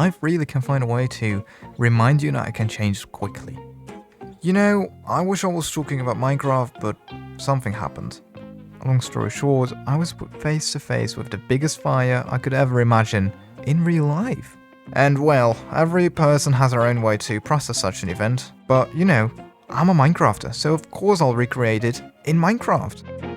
life really can find a way to remind you that it can change quickly. You know, I wish I was talking about Minecraft, but something happened. Long story short, I was put face to face with the biggest fire I could ever imagine in real life. And well, every person has their own way to process such an event, but you know, I'm a Minecrafter, so of course I'll recreate it in Minecraft.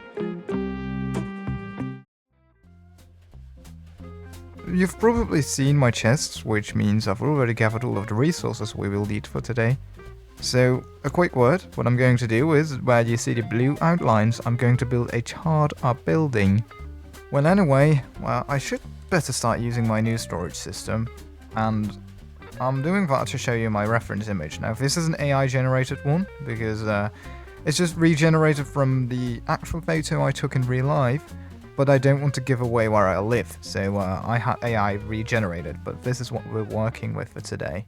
You've probably seen my chests, which means I've already gathered all of the resources we will need for today. So, a quick word, what I'm going to do is, where you see the blue outlines, I'm going to build a charred up building. Well anyway, I should better start using my new storage system, and I'm doing that to show you my reference image. Now this is an AI generated one, because it's just regenerated from the actual photo I took in real life, but I don't want to give away where I live, so I had AI regenerated, but this is what we're working with for today.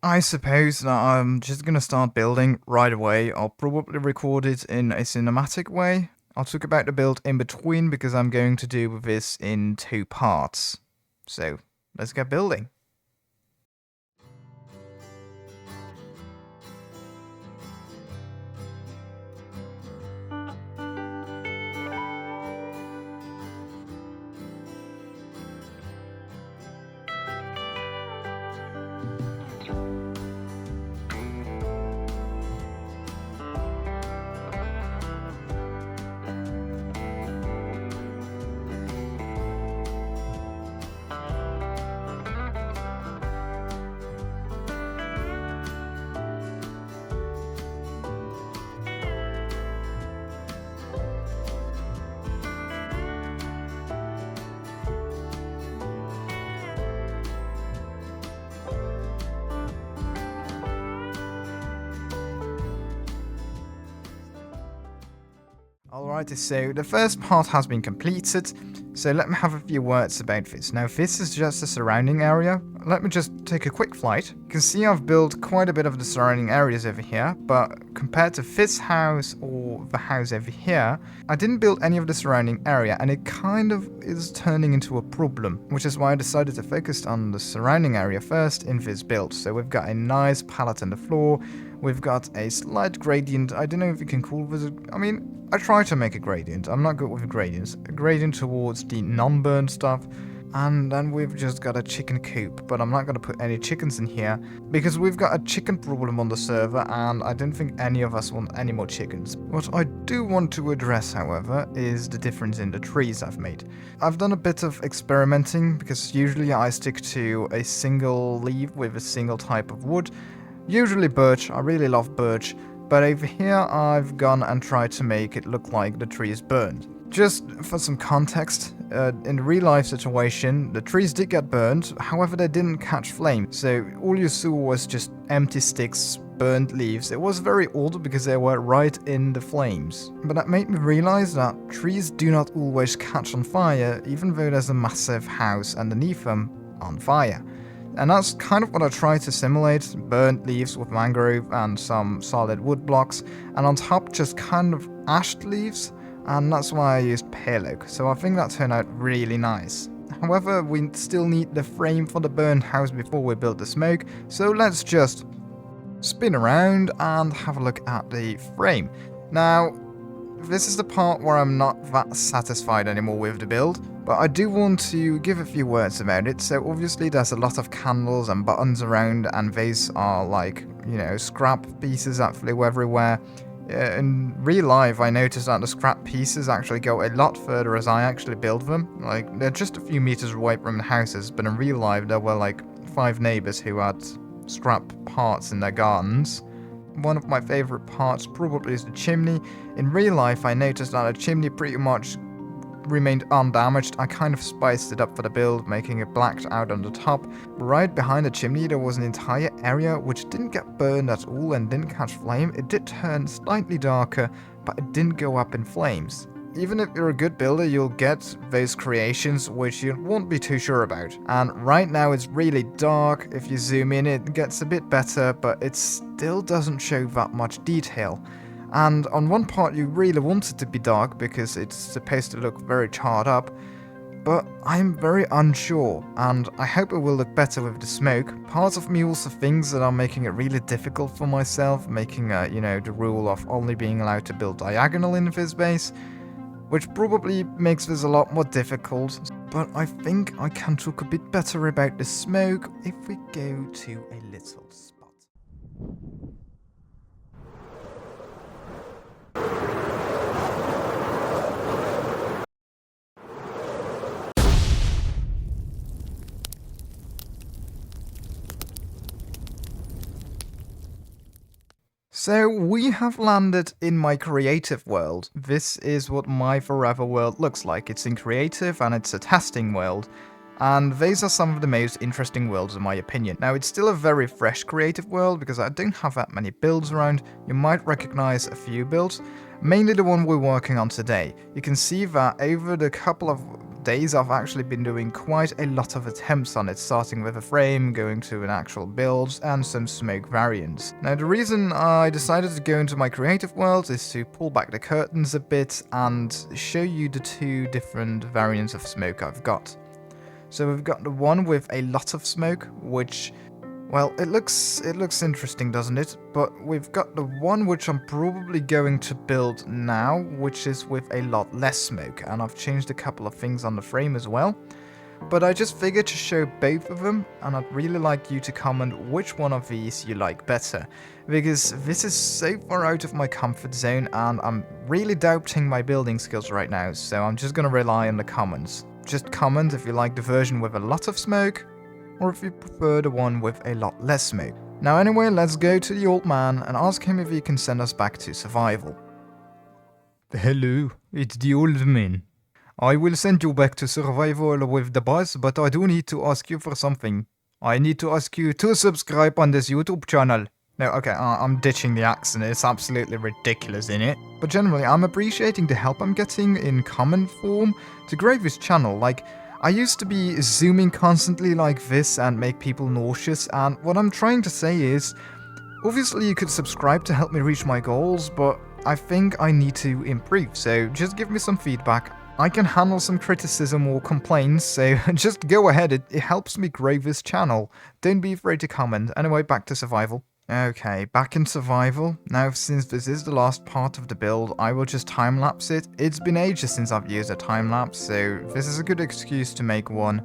I suppose that I'm just gonna start building right away. I'll probably record it in a cinematic way. I'll talk about the build in between because I'm going to do this in 2 parts. So, let's get building. Alrighty, so the first part has been completed, so let me have a few words about this. Now this is just the surrounding area. Let me just take a quick flight. You can see I've built quite a bit of the surrounding areas over here, but compared to this house or the house over here, I didn't build any of the surrounding area, and it kind of is turning into a problem, which is why I decided to focus on the surrounding area first in this build. So we've got a nice palette on the floor, we've got a slight gradient. I don't know if you can call this I try to make a gradient. I'm not good with gradients. A gradient towards the non-burned stuff. And then we've just got a chicken coop. But I'm not going to put any chickens in here, because we've got a chicken problem on the server, and I don't think any of us want any more chickens. What I do want to address, however, is the difference in the trees I've made. I've done a bit of experimenting, because usually I stick to a single leaf with a single type of wood. Usually birch. I really love birch. But over here I've gone and tried to make it look like the tree is burned. Just for some context, in the real life situation, the trees did get burned, however they didn't catch flame. So all you saw was just empty sticks, burned leaves. It was very odd because they were right in the flames. But that made me realize that trees do not always catch on fire, even though there's a massive house underneath them on fire. And that's kind of what I tried to simulate, burnt leaves with mangrove and some solid wood blocks, and on top just kind of ashed leaves, and that's why I used pale oak, so I think that turned out really nice. However, we still need the frame for the burned house before we build the smoke, so let's just spin around and have a look at the frame. Now, this is the part where I'm not that satisfied anymore with the build, but I do want to give a few words about it. So obviously there's a lot of candles and buttons around, and these are like, you know, scrap pieces that flew everywhere. In real life, I noticed that the scrap pieces actually go a lot further as I actually build them. Like, they're just a few meters away from the houses, but in real life there were like 5 neighbors who had scrap parts in their gardens. One of my favorite parts probably is the chimney. In real life, I noticed that the chimney pretty much remained undamaged. I kind of spiced it up for the build, making it blacked out on the top. Right behind the chimney there was an entire area which didn't get burned at all and didn't catch flame. It did turn slightly darker, but it didn't go up in flames. Even if you're a good builder, you'll get those creations which you won't be too sure about. And right now it's really dark. If you zoom in, it gets a bit better, but it still doesn't show that much detail. And on one part you really want it to be dark because it's supposed to look very charred up. but I'm very unsure, and I hope it will look better with the smoke. Part of me also thinks that I'm making it really difficult for myself, making, the rule of only being allowed to build diagonal in this base, which probably makes this a lot more difficult. But I think I can talk a bit better about the smoke if we go to a little spot. So we have landed in my creative world. This is what my forever world looks like. It's in creative and it's a testing world. And these are some of the most interesting worlds in my opinion. Now it's still a very fresh creative world because I don't have that many builds around. You might recognize a few builds, mainly the one we're working on today. You can see that over the couple of days I've actually been doing quite a lot of attempts on it, starting with a frame, going to an actual build, and some smoke variants. Now the reason I decided to go into my creative world is to pull back the curtains a bit and show you the two different variants of smoke I've got. So we've got the one with a lot of smoke, which, well, it looks interesting, doesn't it? But we've got the one which I'm probably going to build now, which is with a lot less smoke, and I've changed a couple of things on the frame as well. But I just figured to show both of them, and I'd really like you to comment which one of these you like better, because this is so far out of my comfort zone, and I'm really doubting my building skills right now, so I'm just gonna rely on the comments. Just comment if you like the version with a lot of smoke, or if you prefer the one with a lot less smoke. Now anyway, let's go to the old man and ask him if he can send us back to survival. Hello, it's the old man. I will send you back to survival with the boss, but I do need to ask you for something. I need to ask you to subscribe on this YouTube channel. No, okay, I'm ditching the accent, it's absolutely ridiculous in it. But generally, I'm appreciating the help I'm getting in comment form to grow this channel. Like, I used to be zooming constantly like this and make people nauseous, and what I'm trying to say is, obviously you could subscribe to help me reach my goals, but I think I need to improve, so just give me some feedback. I can handle some criticism or complaints, so just go ahead, it helps me grow this channel. Don't be afraid to comment. Anyway, back to survival. Okay, back in survival. Now, since this is the last part of the build, I will just time-lapse it. It's been ages since I've used a time-lapse, so this is a good excuse to make one.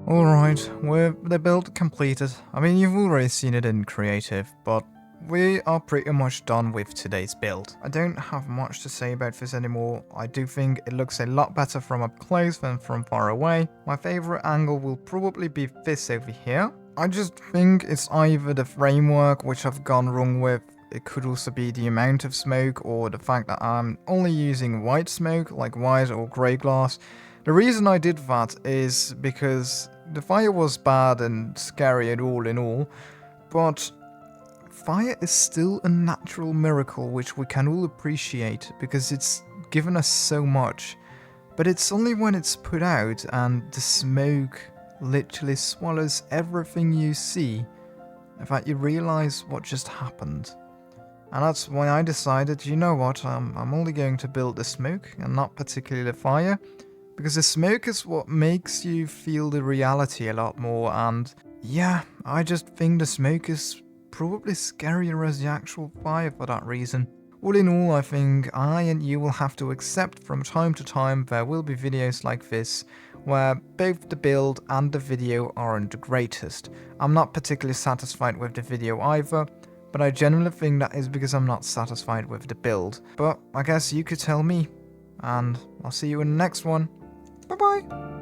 Alright, with the build completed. I mean, you've already seen it in creative, but we are pretty much done with today's build. I don't have much to say about this anymore. I do think it looks a lot better from up close than from far away. My favorite angle will probably be this over here. I just think it's either the framework which I've gone wrong with, it could also be the amount of smoke, or the fact that I'm only using white smoke, like white or grey glass. The reason I did that is because the fire was bad and scary and all in all, but fire is still a natural miracle which we can all appreciate because it's given us so much. But it's only when it's put out and the smoke literally swallows everything you see that you realize what just happened. And that's why I decided, you know what, I'm only going to build the smoke and not particularly the fire. Because the smoke is what makes you feel the reality a lot more, and yeah, I just think the smoke is probably scarier as the actual fire for that reason. All in all, I think I and you will have to accept from time to time there will be videos like this, where both the build and the video aren't the greatest. I'm not particularly satisfied with the video either, but I generally think that is because I'm not satisfied with the build. But I guess you could tell me, and I'll see you in the next one. Bye-bye!